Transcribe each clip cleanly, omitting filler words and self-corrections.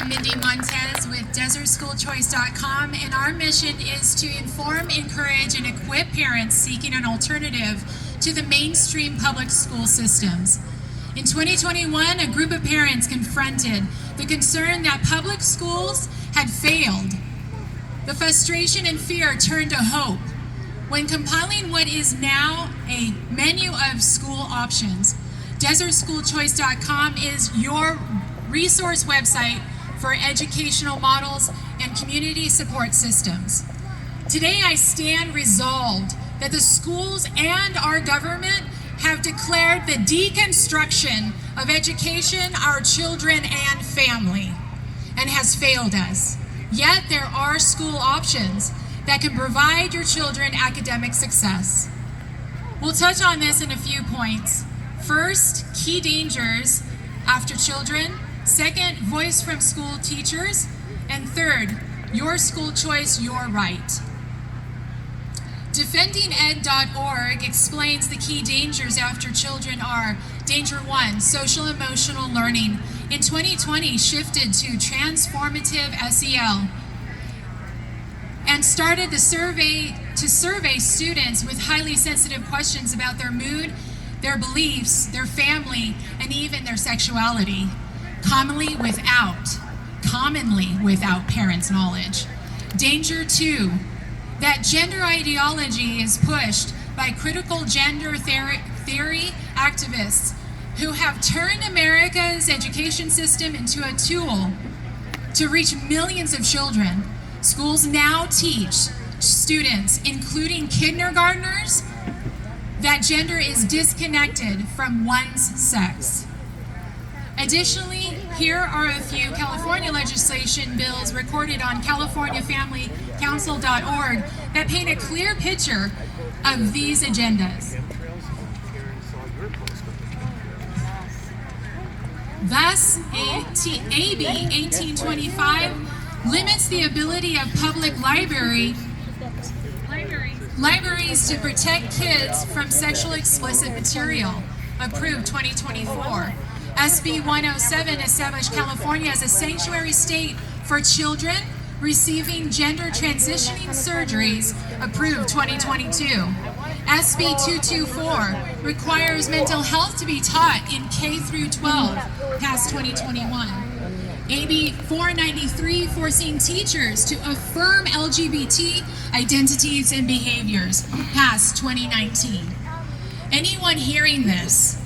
I'm Mindy Montez with DesertSchoolChoice.com, and our mission is to inform, encourage, and equip parents seeking an alternative to the mainstream public school systems. In 2021, a group of parents confronted the concern that public schools had failed. The frustration and fear turned to hope when compiling what is now a menu of school options. DesertSchoolChoice.com is your resource website for educational models and community support systems. Today I stand resolved that the schools and our government have declared the deconstruction of education, our children and family, and has failed us. Yet there are school options that can provide your children academic success. We'll touch on this in a few points. First, key dangers after children. Second, voice from school teachers. And third, your school choice, your right. DefendingEd.org explains the key dangers after children are: danger one, social emotional learning. In 2020, shifted to transformative SEL and started to survey students with highly sensitive questions about their mood, their beliefs, their family, and even their sexuality, commonly without parents' knowledge. Danger two, that gender ideology is pushed by critical gender theory activists who have turned America's education system into a tool to reach millions of children. Schools now teach students, including kindergartners, that gender is disconnected from one's sex. Additionally, here are a few California legislation bills recorded on CaliforniaFamilyCouncil.org that paint a clear picture of these agendas. Thus, AB 1825 limits the ability of public libraries to protect kids from sexually explicit material, approved 2024. SB 107 established California as a sanctuary state for children receiving gender transitioning surgeries, approved 2022. SB 224 requires mental health to be taught in K through 12, passed 2021. AB 493 forcing teachers to affirm LGBT identities and behaviors, passed 2019. Anyone hearing this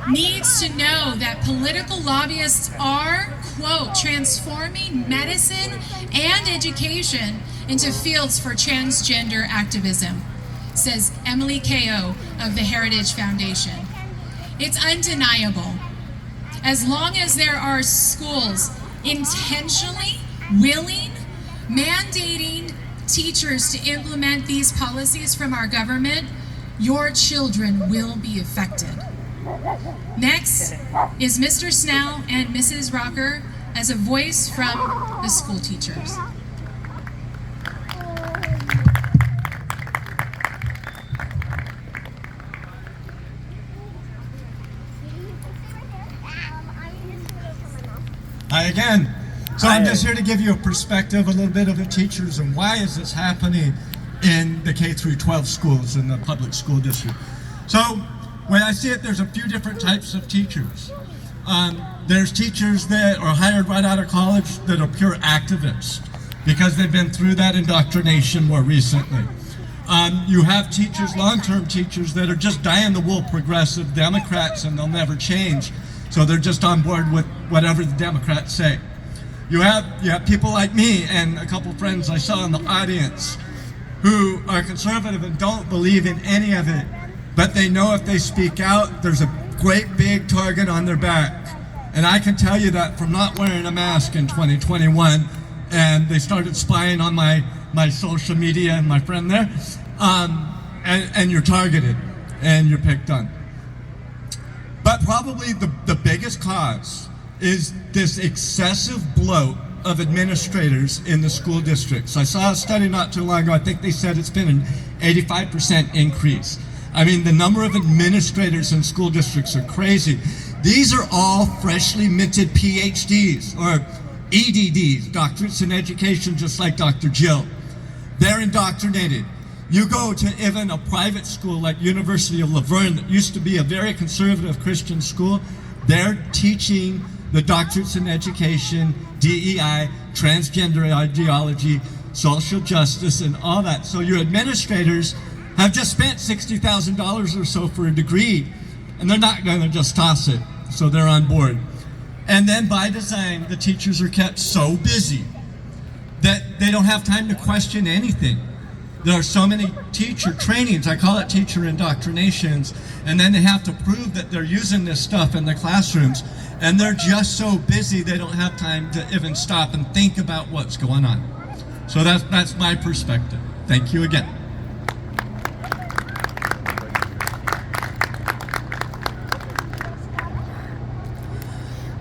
needs to know that political lobbyists are, quote, transforming medicine and education into fields for transgender activism, says Emily Ko of the Heritage Foundation. It's undeniable. As long as there are schools intentionally mandating teachers to implement these policies from our government, your children will be affected. Next is Mr. Snell and Mrs. Rocker as a voice from the school teachers. Hi again. So I'm just here to give you a perspective, a little bit of the teachers and why is this happening in the K through 12 schools in the public school district. So when I see it, there's a few different types of teachers. There's teachers that are hired right out of college that are pure activists because they've been through that indoctrination more recently. You have teachers, long-term teachers, that are just dyed-in-the-wool progressive Democrats and they'll never change. So they're just on board with whatever the Democrats say. You have people like me and a couple friends I saw in the audience who are conservative and don't believe in any of it, but they know if they speak out, there's a great big target on their back. And I can tell you that from not wearing a mask in 2021, and they started spying on my social media and my friend there, and you're targeted and you're picked on. But probably the biggest cause is this excessive bloat of administrators in the school districts. I saw a study not too long ago, I think they said it's been an 85% increase. I mean, the number of administrators in school districts are crazy. These are all freshly minted PhDs or EDDs, doctorates in education, just like Dr. Jill. They're indoctrinated. You go to even a private school like University of Laverne that used to be a very conservative Christian school, they're teaching the doctorates in education, DEI, transgender ideology, social justice, and all that. So your administrators have just spent $60,000 or so for a degree, and they're not going to just toss it, so they're on board. And then by design, the teachers are kept so busy that they don't have time to question anything. There are so many teacher trainings, I call it teacher indoctrinations, and then they have to prove that they're using this stuff in the classrooms, and they're just so busy they don't have time to even stop and think about what's going on. So that's my perspective. Thank you again.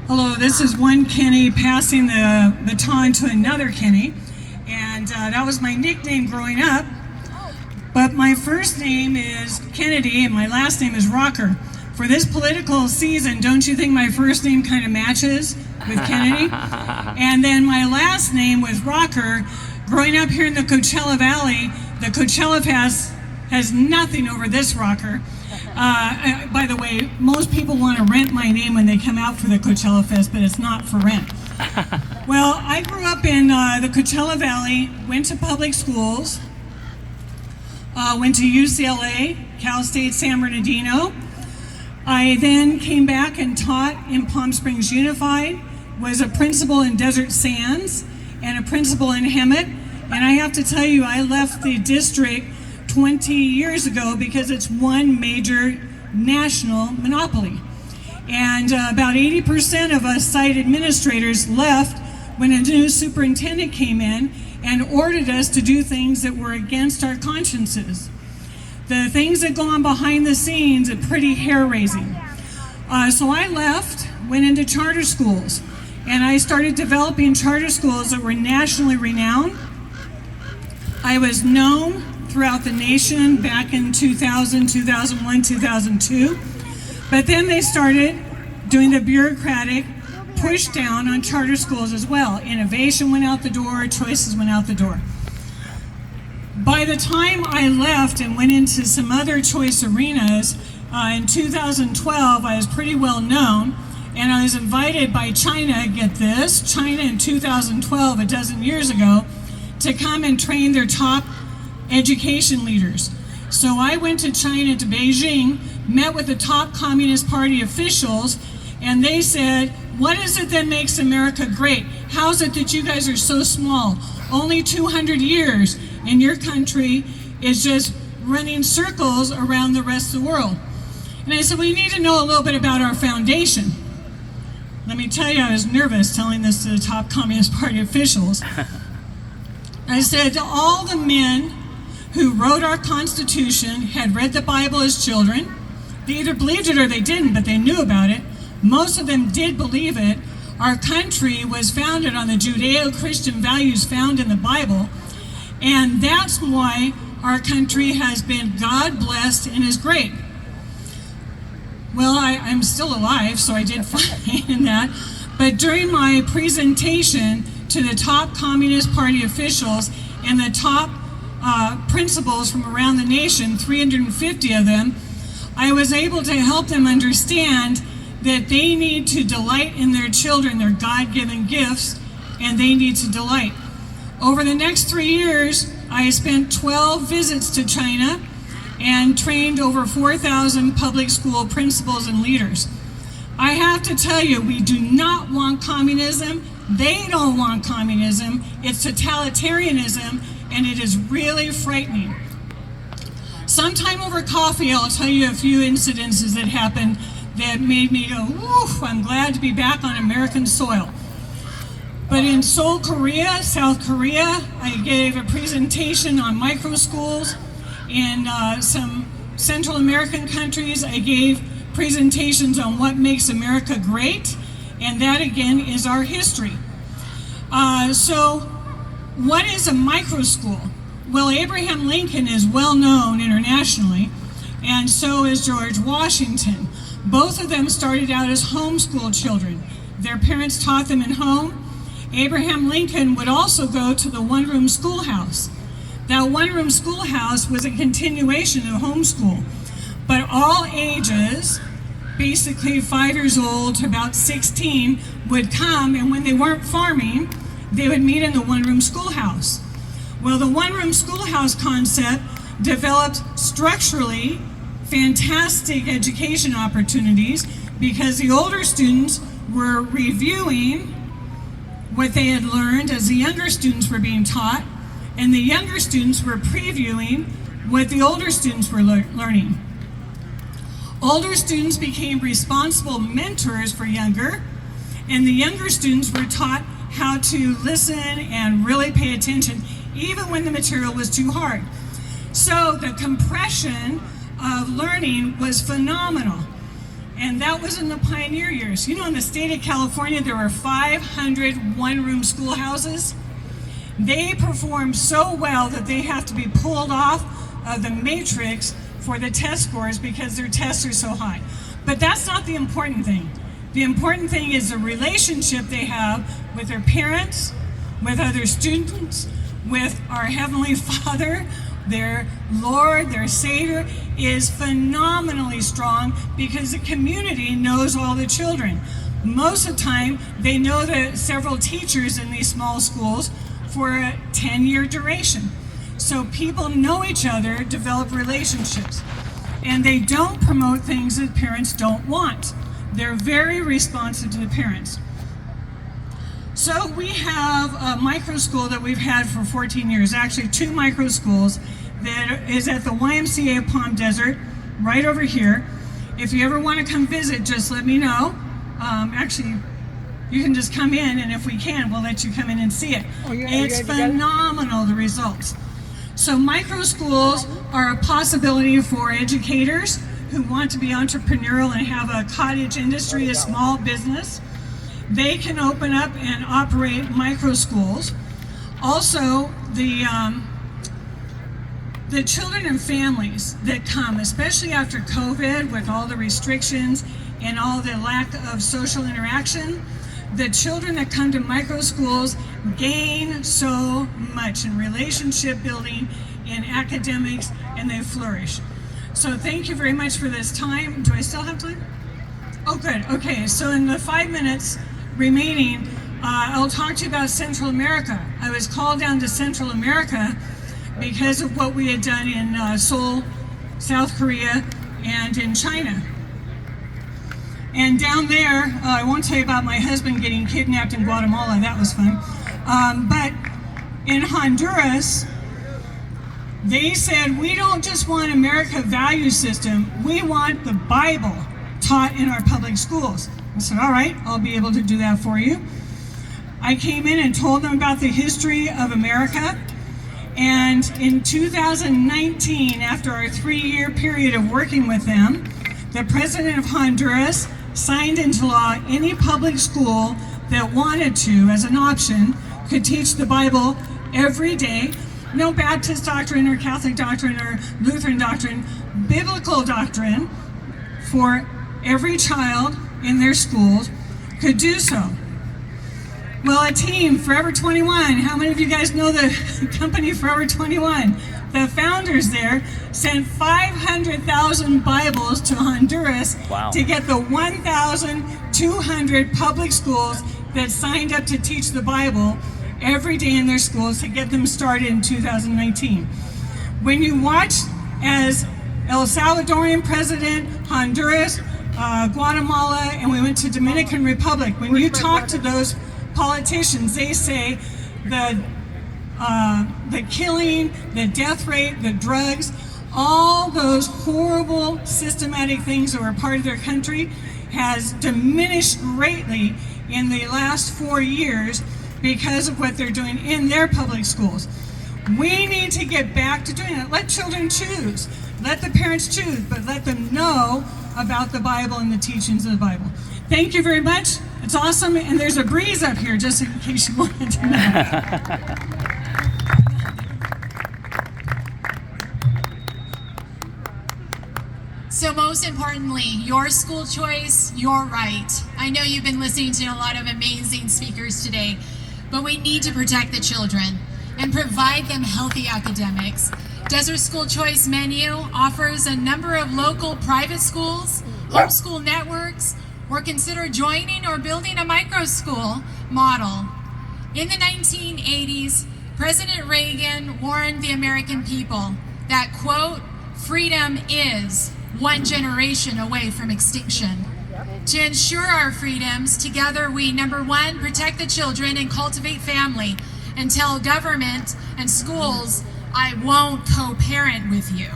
Hello, this is one Kenny passing the baton to another Kenny, and that was my nickname growing up. But my first name is Kennedy and my last name is Rocker. For this political season, don't you think my first name kind of matches with Kennedy? And then my last name was Rocker. Growing up here in the Coachella Valley, the Coachella Fest has nothing over this Rocker. By the way, most people want to rent my name when they come out for the Coachella Fest, but it's not for rent. Well, I grew up in the Coachella Valley, went to public schools, went to UCLA, Cal State San Bernardino. I then came back and taught in Palm Springs Unified, was a principal in Desert Sands, and a principal in Hemet. And I have to tell you, I left the district 20 years ago because it's one major national monopoly. And about 80% of us site administrators left when a new superintendent came in and ordered us to do things that were against our consciences. The things that go on behind the scenes are pretty hair-raising. So I left, went into charter schools, and I started developing charter schools that were nationally renowned. I was known throughout the nation back in 2000, 2001, 2002. But then they started doing the bureaucratic push down on charter schools as well. Innovation went out the door, choices went out the door. By the time I left and went into some other choice arenas, in 2012, I was pretty well known, and I was invited by China, get this, China in 2012, a dozen years ago, to come and train their top education leaders. So I went to China, to Beijing, met with the top Communist Party officials, and they said, what is it that makes America great? How is it that you guys are so small? Only 200 years, and your country is just running circles around the rest of the world. And I said, we need to know a little bit about our foundation. Let me tell you, I was nervous telling this to the top Communist Party officials. I said, to all the men who wrote our Constitution had read the Bible as children. They either believed it or they didn't, but they knew about it. Most of them did believe it. Our country was founded on the Judeo-Christian values found in the Bible, and that's why our country has been God-blessed and is great. Well, I'm still alive, so I did fine in that. But during my presentation to the top Communist Party officials and the top principals from around the nation, 350 of them, I was able to help them understand that they need to delight in their children, their God-given gifts, and they need to delight. Over the next 3 years, I spent 12 visits to China and trained over 4,000 public school principals and leaders. I have to tell you, we do not want communism. They don't want communism. It's totalitarianism, and it is really frightening. Sometime over coffee, I'll tell you a few incidences that happened that made me go, woof, I'm glad to be back on American soil. But in Seoul, Korea, South Korea, I gave a presentation on micro schools. In some Central American countries, I gave presentations on what makes America great, and that again is our history. So what is a micro school? Well, Abraham Lincoln is well known internationally, and so is George Washington. Both of them started out as homeschool children. Their parents taught them in home. Abraham Lincoln would also go to the one-room schoolhouse. That one-room schoolhouse was a continuation of homeschool, but all ages, basically 5 years old to about 16, would come, and when they weren't farming, they would meet in the one-room schoolhouse. Well, the one-room schoolhouse concept developed structurally fantastic education opportunities because the older students were reviewing what they had learned as the younger students were being taught, and the younger students were previewing what the older students were learning. Older students became responsible mentors for younger, and the younger students were taught how to listen and really pay attention, even when the material was too hard. So the compression of learning was phenomenal. And that was in the pioneer years. You know, in the state of California, there were 500 one-room schoolhouses. They perform so well that they have to be pulled off of the matrix for the test scores because their tests are so high. But that's not the important thing. The important thing is the relationship they have with their parents, with other students, with our Heavenly Father. Their Lord, their Savior is phenomenally strong because the community knows all the children. Most of the time, they know the several teachers in these small schools for a 10-year duration. So people know each other, develop relationships, and they don't promote things that parents don't want. They're very responsive to the parents. So we have a micro school that we've had for 14 years, actually 2 micro schools that is at the YMCA of Palm Desert, right over here. If you ever want to come visit, just let me know. Actually, you can just come in, and if we can, we'll let you come in and see it. It's phenomenal, the results. So micro schools are a possibility for educators who want to be entrepreneurial and have a cottage industry, a small business. They can open up and operate micro schools. Also, the children and families that come, especially after COVID with all the restrictions and all the lack of social interaction, the children that come to micro schools gain so much in relationship building, in academics, and they flourish. So thank you very much for this time. Do I still have time? Oh, good. Okay, so in the 5 minutes remaining, I'll talk to you about Central America. I was called down to Central America because of what we had done in Seoul, South Korea, and in China. And down there, I won't tell you about my husband getting kidnapped in Guatemala, that was fun. But in Honduras, they said, we don't just want America value system, we want the Bible taught in our public schools. I said, all right, I'll be able to do that for you. I came in and told them about the history of America. And in 2019, after our 3-year period of working with them, the president of Honduras signed into law any public school that wanted to, as an option, could teach the Bible every day. No Baptist doctrine or Catholic doctrine or Lutheran doctrine, biblical doctrine for every child in their schools could do so. Well, a team, Forever 21, how many of you guys know the company Forever 21? The founders there sent 500,000 Bibles to Honduras to get the 1,200 public schools that signed up to teach the Bible every day in their schools to get them started in 2019. When you watch as El Salvadorian president, Honduras, Guatemala, and we went to Dominican Republic, when you talk to those politicians, they say the killing, the death rate, the drugs, all those horrible systematic things that were part of their country has diminished greatly in the last 4 years because of what they're doing in their public schools. We need to get back to doing it. Let children choose. Let the parents choose, but let them know about the Bible and the teachings of the Bible. Thank you very much. It's awesome, and there's a breeze up here, just in case you wanted to know. So most importantly, your school choice, your right. I know you've been listening to a lot of amazing speakers today, but we need to protect the children and provide them healthy academics. Desert School Choice menu offers a number of local private schools, homeschool networks, or consider joining or building a micro school model. In the 1980s, President Reagan warned the American people that, quote, freedom is one generation away from extinction. To ensure our freedoms, together we, number one, protect the children and cultivate family and tell government and schools, I won't co-parent with you.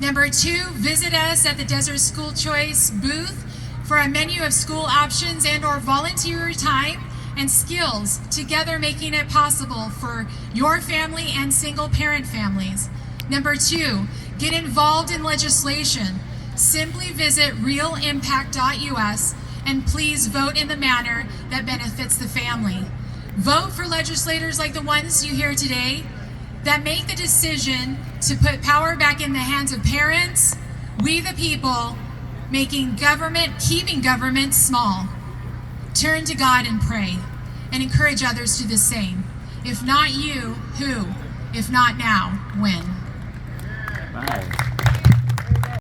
Number two, visit us at the Desert School Choice booth for a menu of school options and or volunteer time and skills, together making it possible for your family and single parent families. Number two, get involved in legislation. Simply visit realimpact.us and please vote in the manner that benefits the family. Vote for legislators like the ones you hear today that make the decision to put power back in the hands of parents, we the people, keeping government small. Turn to God and pray, and encourage others to do the same. If not you, who? If not now, when? Bye.